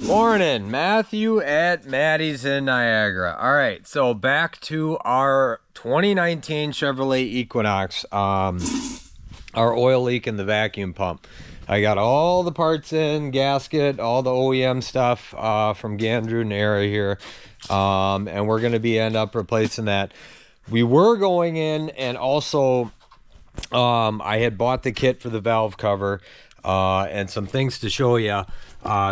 Morning, Matthew at Maddie's in Niagara. All right, so back to our 2019 Chevrolet Equinox, our oil leak in the vacuum pump. I got all the parts in, gasket, all the OEM stuff from Gandrew and Era here, and we're going to end up replacing that. We were going in and also I had bought the kit for the valve cover and some things to show you.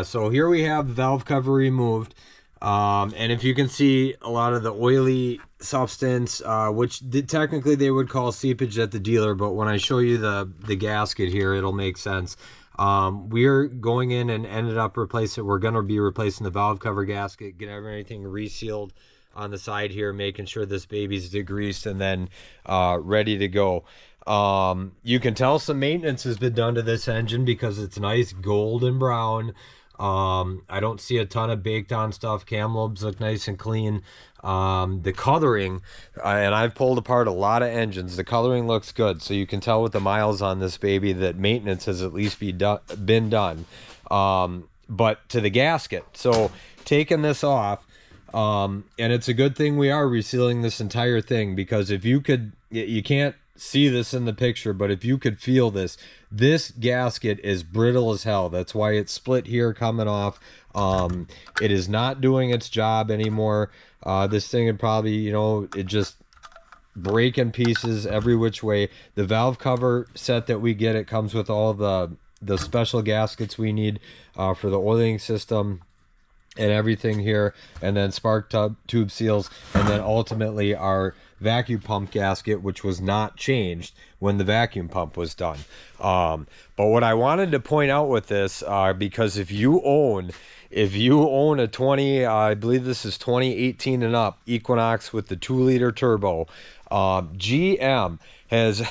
So here we have the valve cover removed. And if you can see a lot of the oily substance, which technically they would call seepage at the dealer, but when I show you the gasket here, it'll make sense. We're going in and ended up replacing, we're going to be replacing the valve cover gasket, get everything resealed on the side here, making sure this baby's degreased and then ready to go. You can tell some maintenance has been done to this engine because it's nice golden brown. I don't see a ton of baked on stuff. Cam lobes look nice and clean. The coloring, and I've pulled apart a lot of engines, the coloring looks good, so you can tell with the miles on this baby that maintenance has at least been done. But to the gasket, so taking this off, and it's a good thing we are resealing this entire thing, because if you could, you can't see this in the picture, but if you could feel this gasket is brittle as hell. That's why it's split here coming off. It is not doing its job anymore. This thing would probably, you know, it just break in pieces every which way. The valve cover set that we get, it comes with all the special gaskets we need for the oiling system and everything here, and then spark tube seals, and then ultimately our vacuum pump gasket, which was not changed when the vacuum pump was done. But what I wanted to point out with this, because if you own a 20, I believe this is 2018 and up Equinox with the 2-liter turbo, GM has,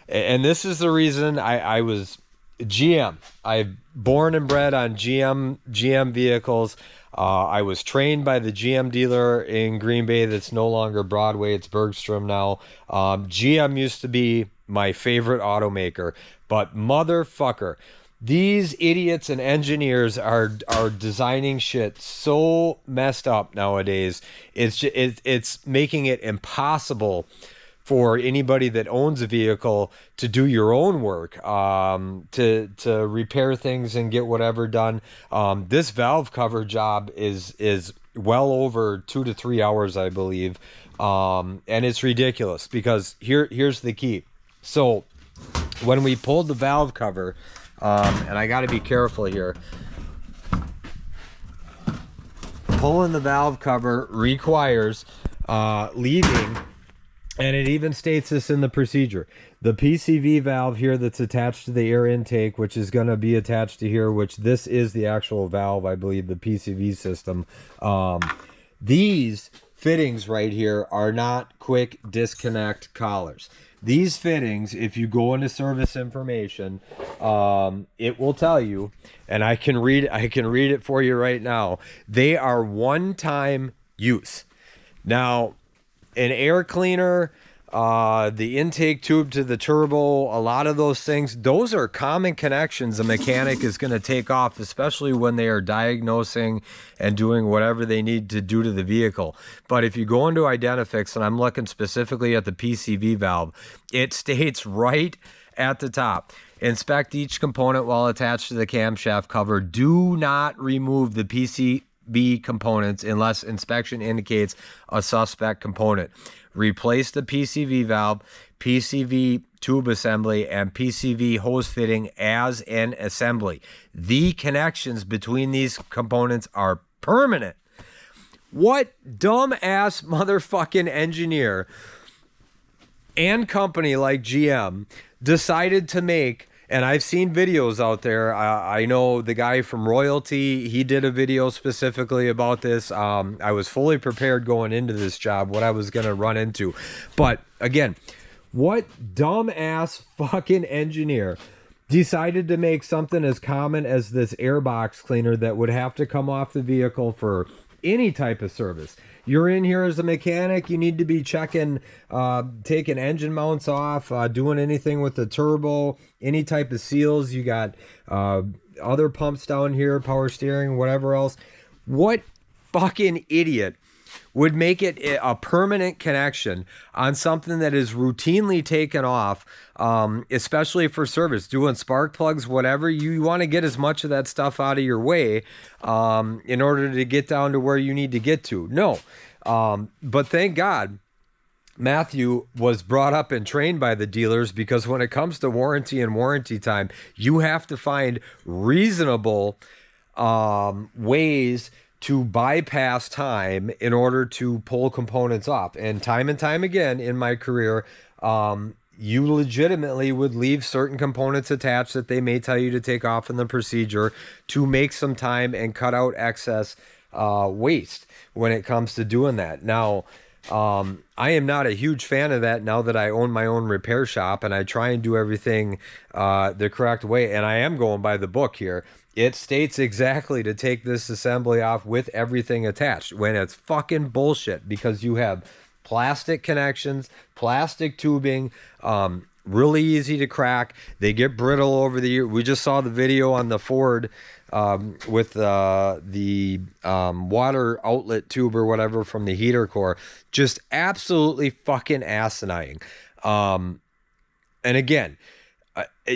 and this is the reason I was GM. I've born and bred on GM vehicles. I was trained by the GM dealer in Green Bay that's no longer Broadway, it's Bergstrom now. GM used to be my favorite automaker, but motherfucker, these idiots and engineers are designing shit so messed up nowadays. It's making it impossible for anybody that owns a vehicle to do your own work, to repair things and get whatever done. This valve cover job is well over 2 to 3 hours, I believe. And it's ridiculous because here's the key. So when we pulled the valve cover, and I got to be careful here, pulling the valve cover requires leaving. And it even states this in the procedure. The PCV valve here that's attached to the air intake, which is going to be attached to here, which this is the actual valve, I believe, the PCV system. These fittings right here are not quick disconnect collars. These fittings, if you go into service information, it will tell you, and I can read it for you right now. They are one-time use. Now, an air cleaner, the intake tube to the turbo, a lot of those things, those are common connections a mechanic is going to take off, especially when they are diagnosing and doing whatever they need to do to the vehicle. But if you go into Identifix, and I'm looking specifically at the PCV valve, it states right at the top, inspect each component while attached to the camshaft cover. Do not remove the PCV components unless inspection indicates a suspect component. Replace the PCV valve, PCV tube assembly, and PCV hose fitting as an assembly. The connections between these components are permanent. What dumbass motherfucking engineer and company like GM decided to make? And I've seen videos out there. I know the guy from Royalty, he did a video specifically about this. I was fully prepared going into this job, what I was going to run into. But again, what dumbass fucking engineer decided to make something as common as this airbox cleaner that would have to come off the vehicle for any type of service? You're in here as a mechanic, you need to be checking, taking engine mounts off, doing anything with the turbo, any type of seals. You got other pumps down here, power steering, whatever else. What fucking idiot would make it a permanent connection on something that is routinely taken off, especially for service, doing spark plugs, whatever. You want to get as much of that stuff out of your way in order to get down to where you need to get to. No. But thank God Matthew was brought up and trained by the dealers, because when it comes to warranty and warranty time, you have to find reasonable ways to bypass time in order to pull components off. And time again in my career, you legitimately would leave certain components attached that they may tell you to take off in the procedure to make some time and cut out excess waste when it comes to doing that. Now, I am not a huge fan of that now that I own my own repair shop, and I try and do everything the correct way. And I am going by the book here. It states exactly to take this assembly off with everything attached, when it's fucking bullshit, because you have plastic connections, plastic tubing, really easy to crack. They get brittle over the year. We just saw the video on the Ford with the water outlet tube or whatever from the heater core. Just absolutely fucking asinine. And again,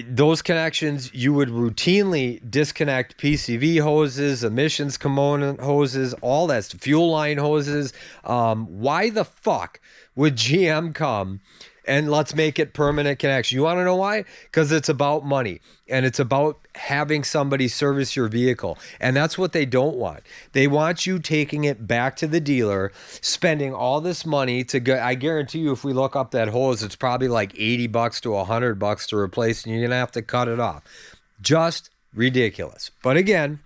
those connections, you would routinely disconnect PCV hoses, emissions component hoses, all that stuff, fuel line hoses. Why the fuck would GM come and let's make it permanent connection? You want to know why? Because it's about money, and it's about having somebody service your vehicle. And that's what they don't want. They want you taking it back to the dealer, spending all this money to go. I guarantee you, if we look up that hose, it's probably like $80 to $100 to replace, and you're going to have to cut it off. Just ridiculous. But again,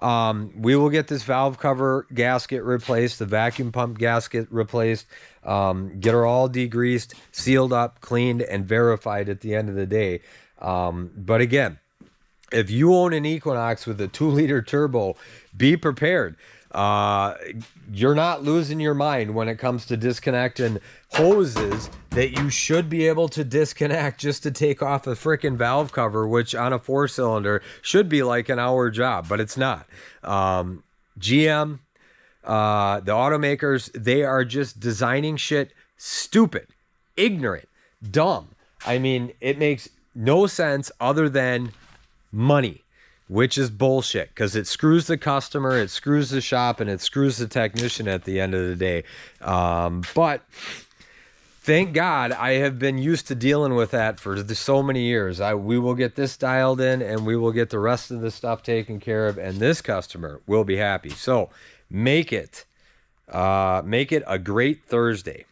we will get this valve cover gasket replaced, the vacuum pump gasket replaced, get her all degreased, sealed up, cleaned, and verified at the end of the day. But again, if you own an Equinox with a 2-liter turbo, be prepared. You're not losing your mind when it comes to disconnecting hoses that you should be able to disconnect just to take off a freaking valve cover, which on a 4-cylinder should be like an hour job, but it's not. GM, the automakers, they are just designing shit stupid, ignorant, dumb. I mean, it makes no sense other than money, which is bullshit, because it screws the customer, it screws the shop, and it screws the technician at the end of the day. But thank God I have been used to dealing with that for so many years. We will get this dialed in, and we will get the rest of the stuff taken care of, and this customer will be happy. So make it a great Thursday.